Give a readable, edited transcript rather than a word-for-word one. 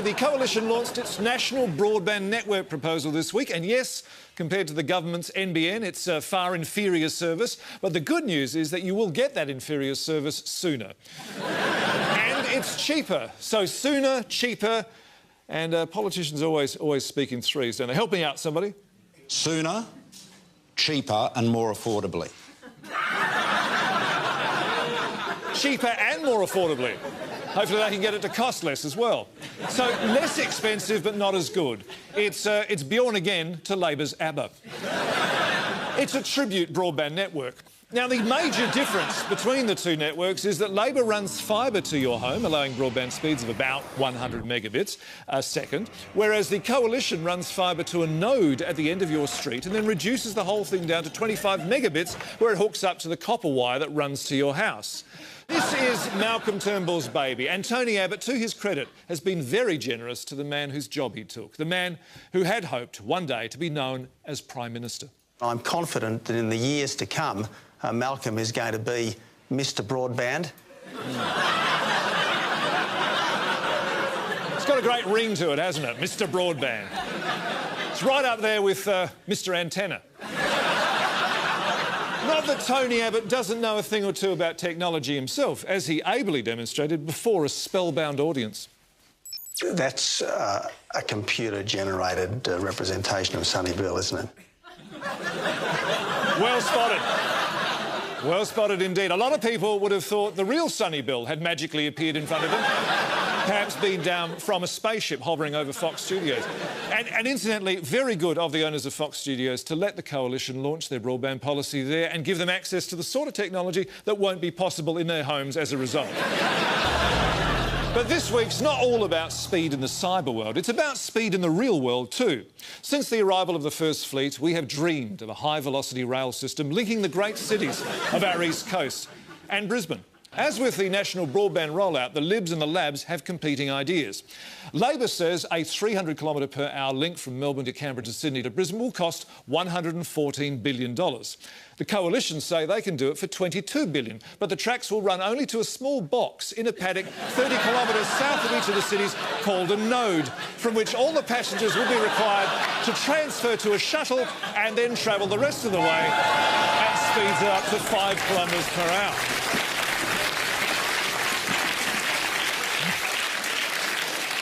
the Coalition launched its national broadband network proposal this week, and yes, compared to the government's NBN, it's a far inferior service. But the good news is that you will get that inferior service sooner. And it's cheaper. So sooner, cheaper, and politicians always speak in threes, don't they? Help me out, somebody. Sooner, cheaper and more affordably. Cheaper and more affordably. Hopefully they can get it to cost less as well. So less expensive but not as good. It's Bjorn again to Labor's Abbott. It's a tribute broadband network. Now, the major difference between the two networks is that Labor runs fibre to your home, allowing broadband speeds of about 100 megabits a second, whereas the Coalition runs fibre to a node at the end of your street and then reduces the whole thing down to 25 megabits, where it hooks up to the copper wire that runs to your house. This is Malcolm Turnbull's baby, and Tony Abbott, to his credit, has been very generous to the man whose job he took, the man who had hoped one day to be known as Prime Minister. I'm confident that in the years to come, Malcolm is going to be Mr. Broadband. It's got a great ring to it, hasn't it? Mr. Broadband. It's right up there with Mr. Antenna. Not that Tony Abbott doesn't know a thing or two about technology himself, as he ably demonstrated before a spellbound audience. That's a computer-generated representation of Sonny Bill, isn't it? Well spotted. Well spotted indeed. A lot of people would have thought the real Sonny Bill had magically appeared in front of them, perhaps beamed down from a spaceship hovering over Fox Studios. And incidentally, very good of the owners of Fox Studios to let the Coalition launch their broadband policy there and give them access to the sort of technology that won't be possible in their homes as a result. But this week's not all about speed in the cyber world. It's about speed in the real world too. Since the arrival of the First Fleet, we have dreamed of a high-velocity rail system linking the great cities of our East Coast and Brisbane. As with the national broadband rollout, the Libs and the Labs have competing ideas. Labor says a 300-kilometre-per-hour link from Melbourne to Canberra to Sydney to Brisbane will cost $114 billion. The Coalition say they can do it for $22 billion, but the tracks will run only to a small box in a paddock 30 kilometres south of each of the cities called a node, from which all the passengers will be required to transfer to a shuttle and then travel the rest of the way at speeds up to 5 kilometres per hour.